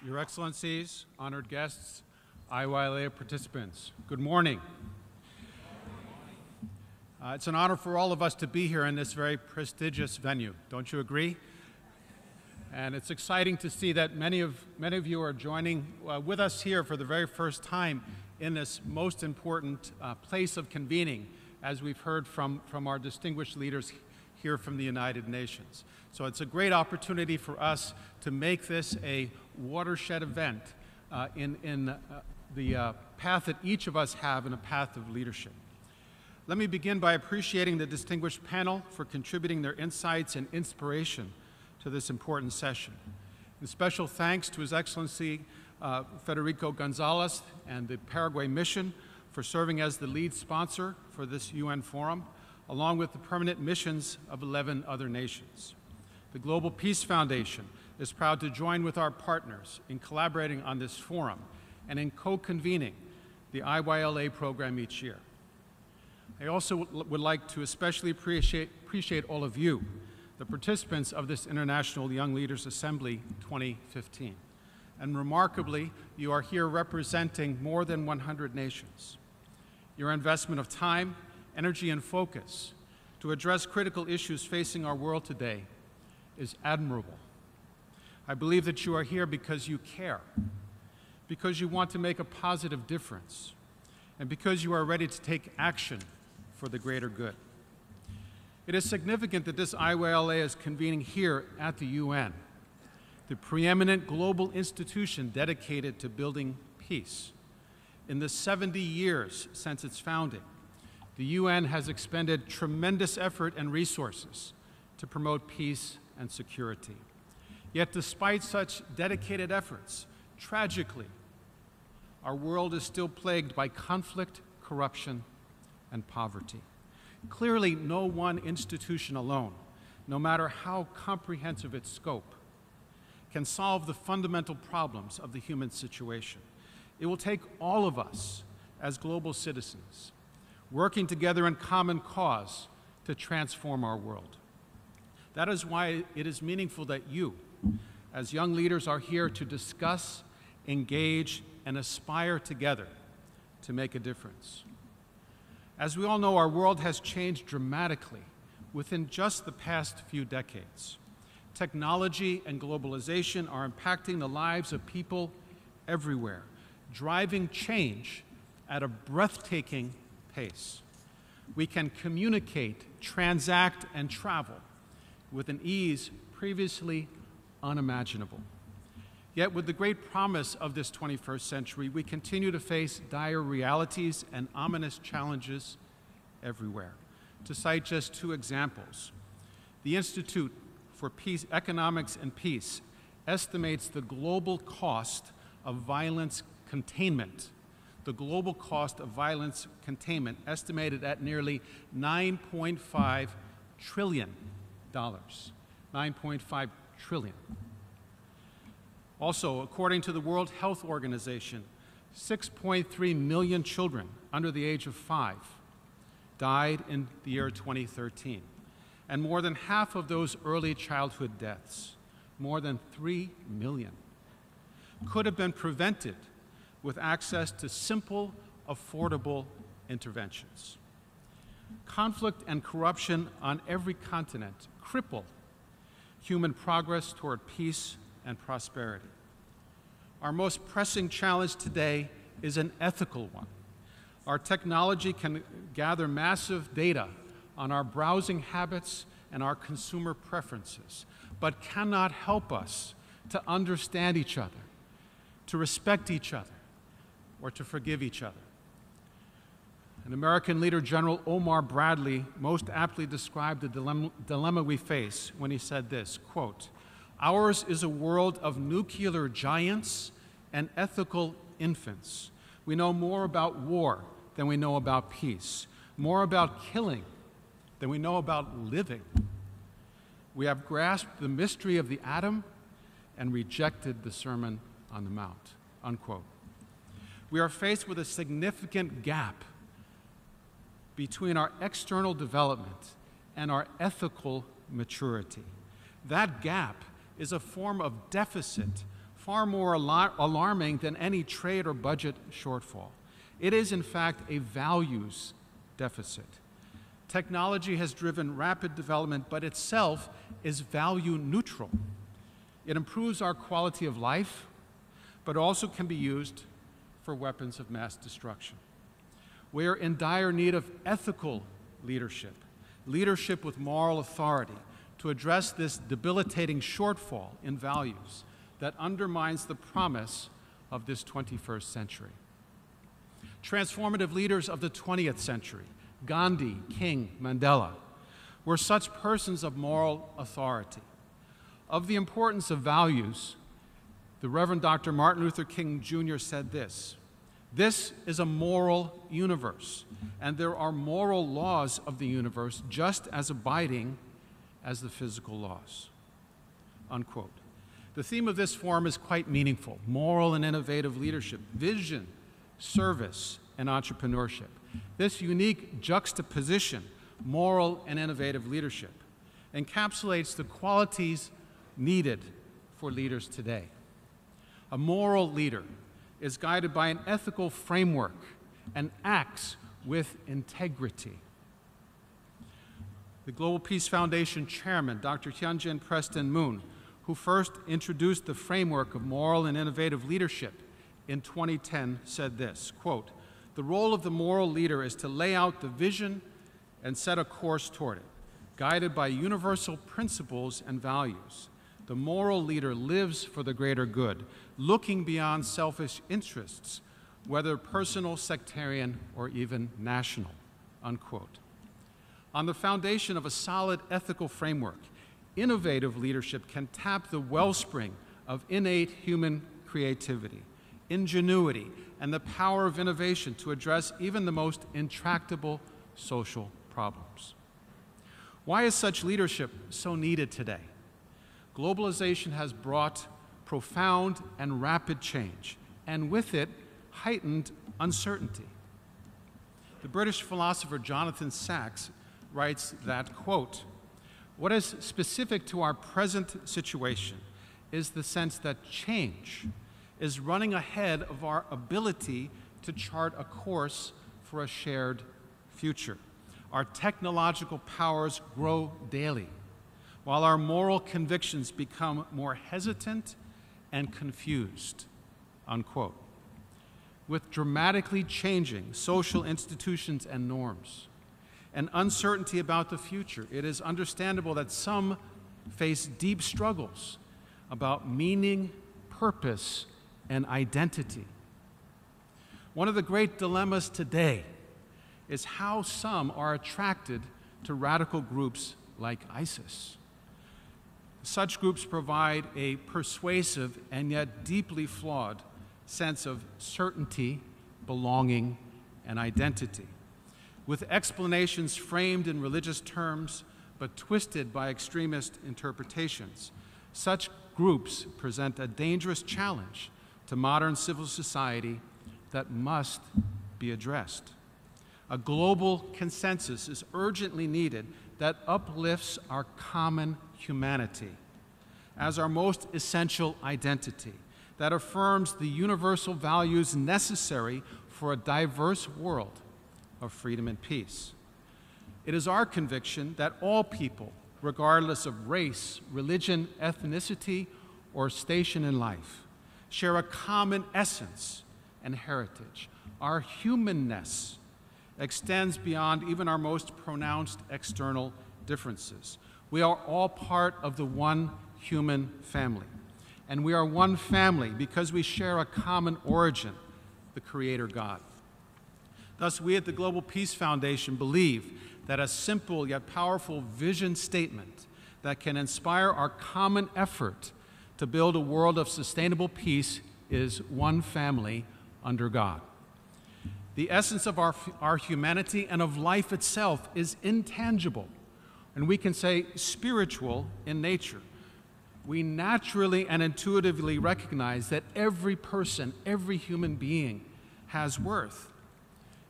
Your Excellencies, honored guests, IYLA participants, good morning. It's an honor for all of us to be here in this very prestigious venue. Don't you agree? And it's exciting to see that many of you are joining with us here for the very first time in this most important place of convening, as we've heard from our distinguished leaders here from the United Nations. So it's a great opportunity for us to make this a watershed event in the path that each of us have in a path of leadership. Let me begin by appreciating the distinguished panel for contributing their insights and inspiration to this important session. And special thanks to His Excellency Federico Gonzalez and the Paraguay Mission for serving as the lead sponsor for this UN forum, along with the permanent missions of 11 other nations. The Global Peace Foundation is proud to join with our partners in collaborating on this forum and in co-convening the IYLA program each year. I also would like to especially appreciate all of you, the participants of this International Young Leaders Assembly 2015. And remarkably, you are here representing more than 100 nations. Your investment of time, energy, and focus to address critical issues facing our world today is admirable. I believe that you are here because you care, because you want to make a positive difference, and because you are ready to take action for the greater good. It is significant that this IYLA is convening here at the UN, the preeminent global institution dedicated to building peace. In the 70 years since its founding, the UN has expended tremendous effort and resources to promote peace and security. Yet despite such dedicated efforts, tragically, our world is still plagued by conflict, corruption, and poverty. Clearly, no one institution alone, no matter how comprehensive its scope, can solve the fundamental problems of the human situation. It will take all of us as global citizens working together in common cause to transform our world. That is why it is meaningful that you, as young leaders, are here to discuss, engage, and aspire together to make a difference. As we all know, our world has changed dramatically within just the past few decades. Technology and globalization are impacting the lives of people everywhere, driving change at a breathtaking pace. We can communicate, transact, and travel with an ease previously unimaginable. Yet with the great promise of this 21st century, we continue to face dire realities and ominous challenges everywhere. To cite just two examples, the Institute for Peace, Economics and Peace estimates the global cost of violence containment, estimated at nearly $9.5 trillion. 9.5 trillion. Also, according to the World Health Organization, 6.3 million children under the age of 5 died in the year 2013. And more than half of those early childhood deaths, more than 3 million, could have been prevented with access to simple, affordable interventions. Conflict and corruption on every continent cripple human progress toward peace and prosperity. Our most pressing challenge today is an ethical one. Our technology can gather massive data on our browsing habits and our consumer preferences, but cannot help us to understand each other, to respect each other, or to forgive each other. An American leader, General Omar Bradley, most aptly described the dilemma we face when he said this, quote, "Ours is a world of nuclear giants and ethical infants. We know more about war than we know about peace, more about killing than we know about living. We have grasped the mystery of the atom and rejected the Sermon on the Mount," unquote. We are faced with a significant gap between our external development and our ethical maturity. That gap is a form of deficit far more alarming than any trade or budget shortfall. It is, in fact, a values deficit. Technology has driven rapid development, but itself is value neutral. It improves our quality of life, but also can be used for weapons of mass destruction. We are in dire need of ethical leadership, leadership with moral authority, to address this debilitating shortfall in values that undermines the promise of this 21st century. Transformative leaders of the 20th century, Gandhi, King, Mandela, were such persons of moral authority. Of the importance of values, the Reverend Dr. Martin Luther King Jr. said this: "This is a moral universe, and there are moral laws of the universe just as abiding as the physical laws." Unquote. The theme of this forum is quite meaningful: moral and innovative leadership, vision, service, and entrepreneurship. This unique juxtaposition, moral and innovative leadership, encapsulates the qualities needed for leaders today. A moral leader is guided by an ethical framework and acts with integrity. The Global Peace Foundation chairman, Dr. Hyunjin Preston Moon, who first introduced the framework of moral and innovative leadership in 2010, said this, quote, "The role of the moral leader is to lay out the vision and set a course toward it, guided by universal principles and values. The moral leader lives for the greater good, looking beyond selfish interests, whether personal, sectarian, or even national," unquote. On the foundation of a solid ethical framework, innovative leadership can tap the wellspring of innate human creativity, ingenuity, and the power of innovation to address even the most intractable social problems. Why is such leadership so needed today? Globalization has brought profound and rapid change, and with it, heightened uncertainty. The British philosopher Jonathan Sacks writes that, quote, "What is specific to our present situation is the sense that change is running ahead of our ability to chart a course for a shared future. Our technological powers grow daily, while our moral convictions become more hesitant and confused," unquote. With dramatically changing social institutions and norms, and uncertainty about the future, it is understandable that some face deep struggles about meaning, purpose, and identity. One of the great dilemmas today is how some are attracted to radical groups like ISIS. Such groups provide a persuasive and yet deeply flawed sense of certainty, belonging, and identity, with explanations framed in religious terms but twisted by extremist interpretations. Such groups present a dangerous challenge to modern civil society that must be addressed. A global consensus is urgently needed that uplifts our common humanity as our most essential identity, that affirms the universal values necessary for a diverse world of freedom and peace. It is our conviction that all people, regardless of race, religion, ethnicity, or station in life, share a common essence and heritage. Our humanness extends beyond even our most pronounced external differences. We are all part of the one human family. And we are one family because we share a common origin, the Creator God. Thus, we at the Global Peace Foundation believe that a simple yet powerful vision statement that can inspire our common effort to build a world of sustainable peace is one family under God. The essence of our humanity and of life itself is intangible, and we can say spiritual in nature. We naturally and intuitively recognize that every person, every human being has worth.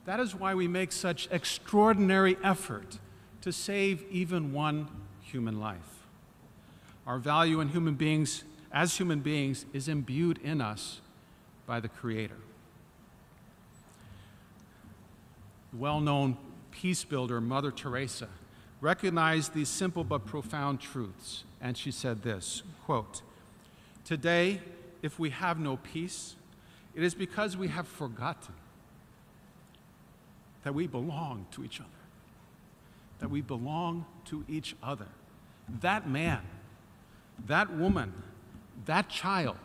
That is why we make such extraordinary effort to save even one human life. Our value in human beings as human beings is imbued in us by the Creator. The well-known peace builder, Mother Teresa, recognized these simple but profound truths, and she said this, quote, "Today, if we have no peace, it is because we have forgotten that we belong to each other, that we belong to each other. That man, that woman, that child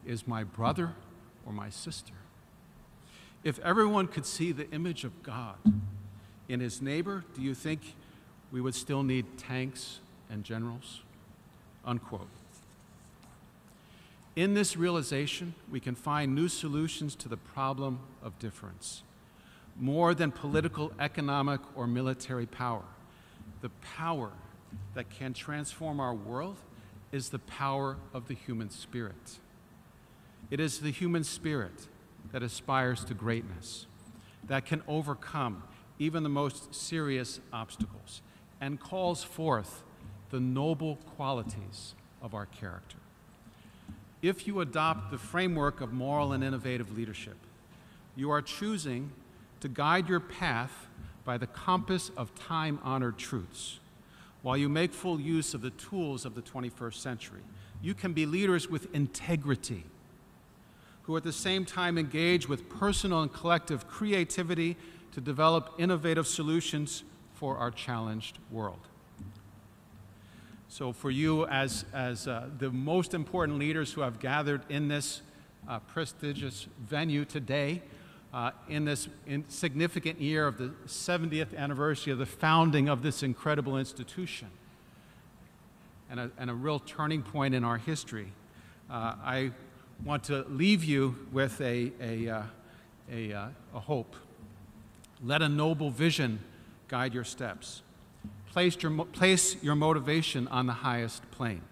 is my brother or my sister. If everyone could see the image of God in his neighbor, do you think we would still need tanks and generals?" Unquote. In this realization, we can find new solutions to the problem of difference. More than political, economic, or military power, the power that can transform our world is the power of the human spirit. It is the human spirit that aspires to greatness, that can overcome even the most serious obstacles, and calls forth the noble qualities of our character. If you adopt the framework of moral and innovative leadership, you are choosing to guide your path by the compass of time-honored truths. While you make full use of the tools of the 21st century, you can be leaders with integrity, who at the same time engage with personal and collective creativity to develop innovative solutions for our challenged world. So for you as the most important leaders who have gathered in this prestigious venue today, in this significant year of the 70th anniversary of the founding of this incredible institution, and a real turning point in our history, I want to leave you with a hope. Let a noble vision guide your steps. Place your motivation on the highest plane.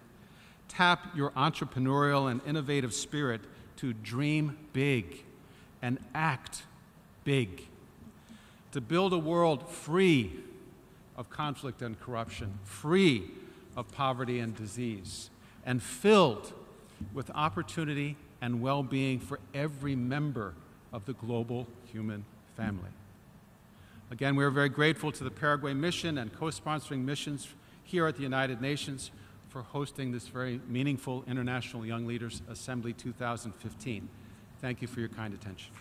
Tap your entrepreneurial and innovative spirit to dream big and act big. To build a world free of conflict and corruption, free of poverty and disease, and filled with opportunity and well-being for every member of the global human family. Again, we are very grateful to the Paraguay Mission and co-sponsoring missions here at the United Nations for hosting this very meaningful International Young Leaders Assembly 2015. Thank you for your kind attention.